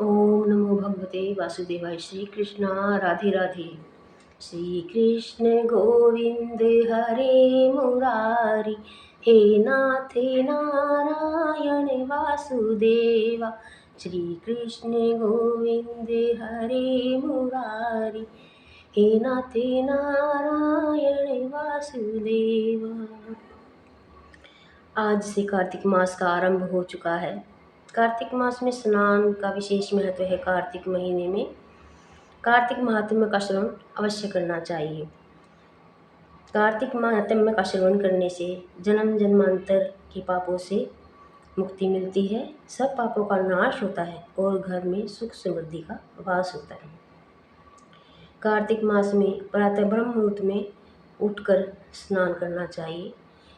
ओम नमो भगवते वासुदेवाय। श्री कृष्णा राधे राधे। श्री कृष्ण गोविंद हरे मुरारी, हे नाथ नारायण वासुदेवा। श्री कृष्ण गोविंद हरे मुरारी, हे नाथ नारायण वासुदेवा। आज से कार्तिक मास का आरंभ हो चुका है। कार्तिक मास में स्नान का विशेष महत्व है। कार्तिक महीने में कार्तिक महात्म्य का श्रवण अवश्य करना चाहिए। कार्तिक महात्म्य का श्रवण करने से जन्म जन्मांतर के पापों से मुक्ति मिलती है, सब पापों का नाश होता है और घर में सुख समृद्धि का वास होता है। कार्तिक मास में प्रातः ब्रह्म मुहूर्त में उठकर स्नान करना चाहिए,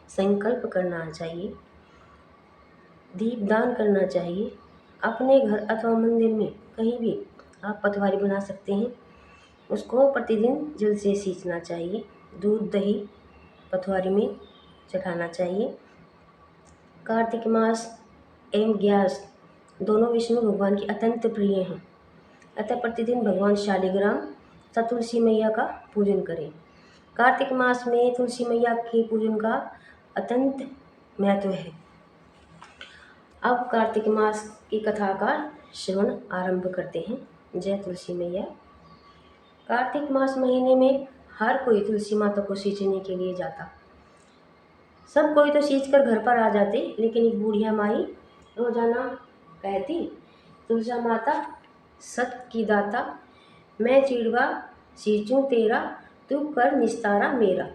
संकल्प करना चाहिए, दीपदान करना चाहिए। अपने घर अथवा मंदिर में कहीं भी आप पटवारी बना सकते हैं, उसको प्रतिदिन जल से सींचना चाहिए। दूध दही पटवारी में चढ़ाना चाहिए। कार्तिक मास एवं ग्यारस दोनों विष्णु भगवान की अत्यंत प्रिय हैं, अतः प्रतिदिन भगवान शालिग्राम तथा तुलसी मैया का पूजन करें। कार्तिक मास में तुलसी मैया के पूजन का अत्यंत महत्व है। अब कार्तिक मास की कथा का श्रवण आरंभ करते हैं। जय तुलसी मैया। कार्तिक मास महीने में हर कोई तुलसी माता को सींचने के लिए जाता। सब कोई तो सींच कर घर पर आ जाते, लेकिन एक बूढ़िया माई रोजाना कहती, तुलसा माता सत की दाता, मैं चिड़वा सींचूं तेरा, तू कर निस्तारा मेरा।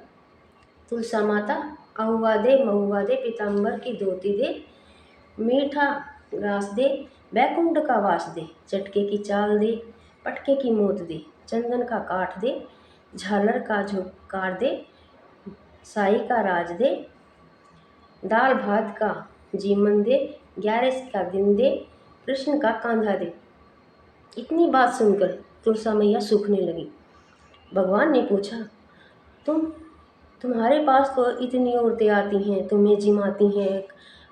तुलसा माता अहुआ दे महुआ दे, पीताम्बर की धोती दे, मीठा ग्रास दे, बैकुंठ का वास दे, चटके की चाल दे, पटके की मोत दे, चंदन का काठ दे, झालर का झुकार दे, साई का राज दे, दाल भात का जीवन दे, 11 का दिन दे, कृष्ण का कांधा दे। इतनी बात सुनकर तुलसा मैया सूखने लगी। भगवान ने पूछा, तुम्हारे पास तो इतनी औरतें आती हैं, तुम्हें जिमाती हैं,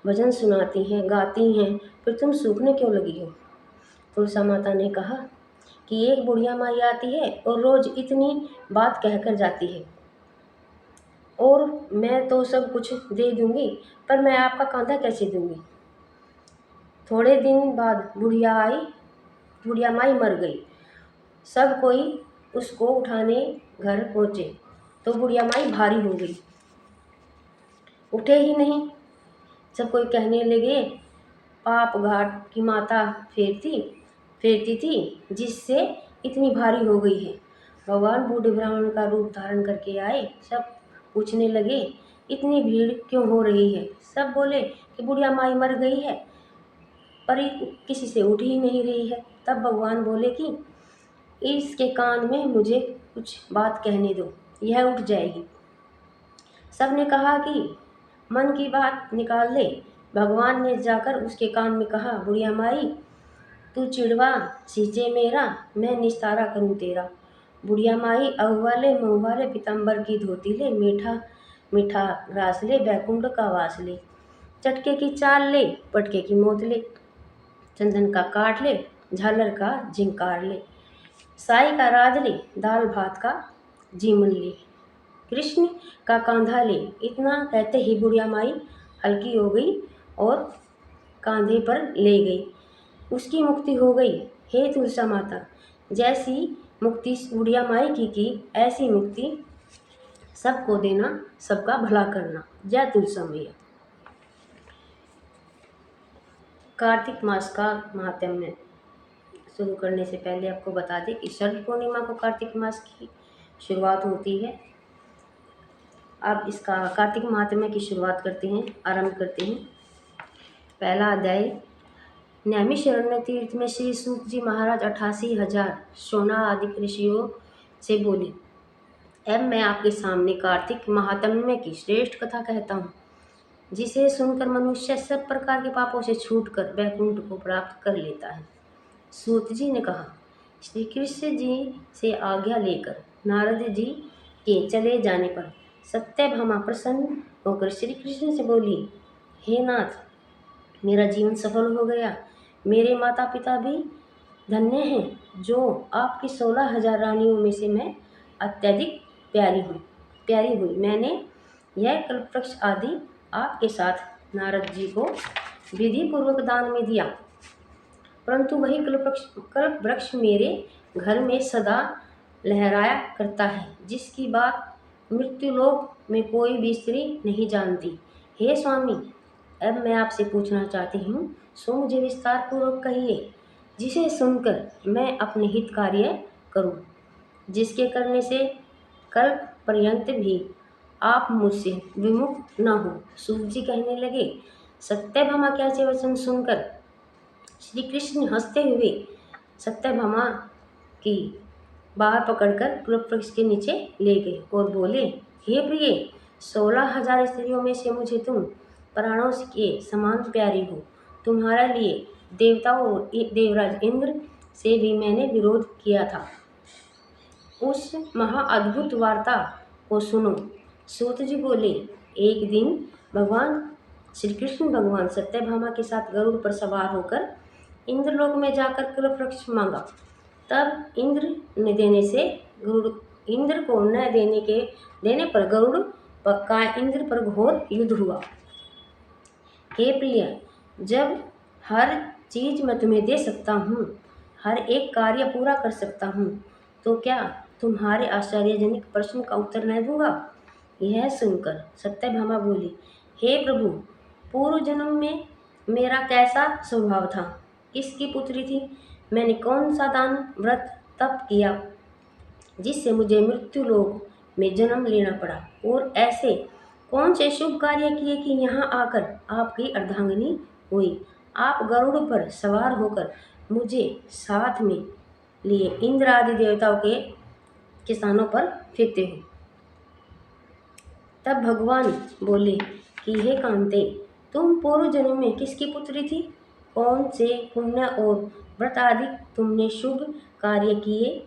भजन सुनाती हैं, गाती हैं, फिर तुम सूखने क्यों लगी हो? तुलसा माता ने कहा कि एक बुढ़िया माई आती है और रोज इतनी बात कहकर जाती है, और मैं तो सब कुछ दे दूंगी, पर मैं आपका कांधा कैसे दूंगी? थोड़े दिन बाद बुढ़िया आई, बुढ़िया माई मर गई। सब कोई उसको उठाने घर पहुँचे तो बुढ़िया माई भारी हो गई, उठे ही नहीं। सब कोई कहने लगे, पाप घाट की माता फेरती थी, जिससे इतनी भारी हो गई है। भगवान बूढ़े ब्राह्मण का रूप धारण करके आए। सब पूछने लगे, इतनी भीड़ क्यों हो रही है? सब बोले कि बुढ़िया माई मर गई है, पर किसी से उठ ही नहीं रही है। तब भगवान बोले कि इसके कान में मुझे कुछ बात कहने दो, यह उठ जाएगी। सब ने कहा कि मन की बात निकाल ले। भगवान ने जाकर उसके कान में कहा, बुढ़िया माई तू चिड़वा सींचे मेरा, मैं निस्तारा करूं तेरा। बुढ़िया माई अहुआ ले महुआ ले, पीताम्बर की धोती ले, मीठा मीठा ग्रास ले, बैकुंठ का वास ले, चटके की चाल ले, पटके की मोत ले, चंदन का काट ले, झालर का झिंकार ले, साई का राज ले, दाल भात का जीवन ले, कृष्ण का कांधा ले। इतना कहते ही बुढ़िया माई हल्की हो गई और कांधे पर ले गई। उसकी मुक्ति हो गई। हे तुलसा माता, जैसी मुक्ति बुढ़िया माई की ऐसी मुक्ति सबको देना, सबका भला करना। जय तुलसा मैया। कार्तिक मास का महात्म्य शुरू करने से पहले आपको बता दें कि शरद पूर्णिमा को कार्तिक मास की शुरुआत होती है। अब इसका कार्तिक महात्म्य की शुरुआत करते हैं, आरंभ करते हैं। पहला अध्याय। नैमिषारण्य तीर्थ में श्री सूत जी महाराज 88,000 सोना आदि ऋषियों से बोले, अब मैं आपके सामने कार्तिक महात्म्य की श्रेष्ठ कथा कहता हूँ, जिसे सुनकर मनुष्य सब प्रकार के पापों से छूटकर वैकुंठ को प्राप्त कर लेता है। सूत जी ने कहा, श्री कृष्ण जी से आज्ञा लेकर नारद जी के चले जाने पर सत्यभामा प्रसन्न होकर श्री कृष्ण से बोली, हे नाथ, मेरा जीवन सफल हो गया। मेरे माता पिता भी धन्य हैं जो आपकी 16,000 रानियों में से मैं अत्यधिक प्यारी हुई। मैंने यह कल्पवृक्ष आदि आपके साथ नारद जी को विधि पूर्वक दान में दिया, परंतु वही कल्पवृक्ष मेरे घर में सदा लहराया करता है, जिसकी बात मृत्युलोक में कोई भी स्त्री नहीं जानती। हे स्वामी, अब मैं आपसे पूछना चाहती हूँ, सो मुझे विस्तार पूर्वक कहिए, जिसे सुनकर मैं अपने हित कार्य करूँ, जिसके करने से कल्प पर्यंत भी आप मुझसे विमुख न हो। सूत जी कहने लगे, सत्यभामा के ऐसे वचन सुनकर श्री कृष्ण हंसते हुए सत्यभामा की बाहर पकड़कर कल्पवृक्ष के नीचे ले गए और बोले, हे प्रिय, 16,000 स्त्रियों में से मुझे तुम प्राणों के समान प्यारी हो। तुम्हारे लिए देवताओं और देवराज इंद्र से भी मैंने विरोध किया था। उस महाअद्भुत वार्ता को सुनो। सूत जी बोले, एक दिन भगवान श्री कृष्ण भगवान सत्यभामा के साथ गरुड़ पर सवार होकर इंद्रलोक में जाकर कल्पवृक्ष मांगा। तब इंद्र को न देने पर गरुड़ का इंद्र पर घोर युद्ध हुआ। हे प्रिय, जब हर चीज मैं तुम्हें दे सकता हूँ, हर एक कार्य पूरा कर सकता हूँ, तो क्या तुम्हारे आश्चर्यजनक प्रश्न का उत्तर न दूंगा? यह सुनकर सत्यभामा बोली, हे प्रभु, पूर्व जन्म में मेरा कैसा स्वभाव था? किसकी पुत्री थी? मैंने कौन सा दान व्रत तप किया जिससे मुझे मृत्यु लोक में जन्म लेना पड़ा? और ऐसे कौन से शुभ कार्य किए कि यहाँ आकर आपकी अर्धांगिनी हुई? आप गरुड़ पर सवार होकर मुझे साथ में लिए इंद्र आदि देवताओं के किसानों पर फिरते हो। तब भगवान बोले कि हे कांते, तुम पूर्व जन्म में किसकी पुत्री थी? कौन से पुण्य और व्रत आदि तुमने शुभ कार्य किए,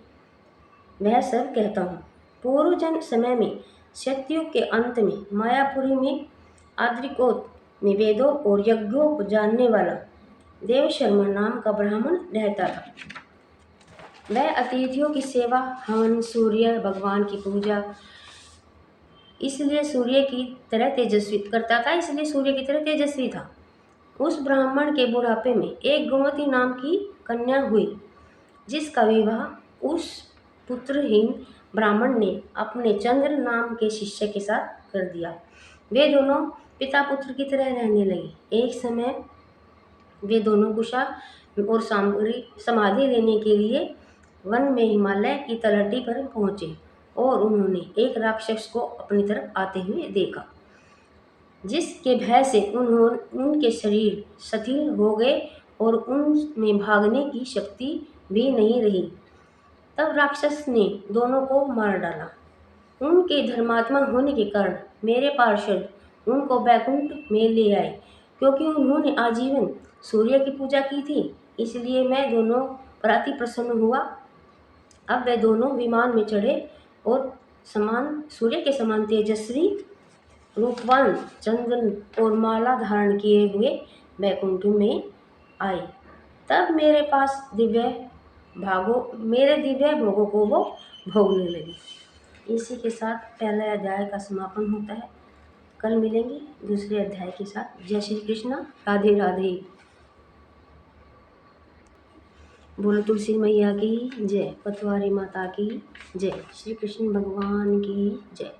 वह सब कहता हूँ। पूर्व जन्म समय में सतयुग के अंत में मायापुरी में आद्रिकोट में वेदों और यज्ञों को जानने वाला देवशर्मा नाम का ब्राह्मण रहता था। वह अतिथियों की सेवा, हवन, सूर्य भगवान की पूजा इसलिए सूर्य की तरह तेजस्वी करता था, इसलिए सूर्य की तरह तेजस्वी था। उस ब्राह्मण के बुढ़ापे में एक गोमती नाम की कन्या हुई, जिसका विवाह उस पुत्रहीन ब्राह्मण ने अपने चंद्र नाम के शिष्य के साथ कर दिया। वे दोनों पिता पुत्र की तरह रहने लगे। एक समय वे दोनों कुशा और समाधि लेने के लिए वन में हिमालय की तलहटी पर पहुंचे और उन्होंने एक राक्षस को अपनी तरफ आते हुए देखा, जिसके भय से उनके शरीर शिथिल हो गए और उनमें भागने की शक्ति भी नहीं रही। तब राक्षस ने दोनों को मार डाला। उनके धर्मात्मा होने के कारण मेरे पार्षद उनको बैकुंठ में ले आए। क्योंकि उन्होंने आजीवन सूर्य की पूजा की थी, इसलिए मैं दोनों पर अति प्रसन्न हुआ। अब वे दोनों विमान में चढ़े और सूर्य के समान तेजस्वी, रूपवान, चंदन और माला धारण किए हुए बैकुंठ में आए। तब मेरे दिव्य भोगों को वो भोगने लगी। इसी के साथ पहले अध्याय का समापन होता है। कल मिलेंगे दूसरे अध्याय के साथ। जय श्री कृष्ण। राधे राधे। बोलो तुलसी मैया की जय, पतवारी माता की जय, श्री कृष्ण भगवान की जय।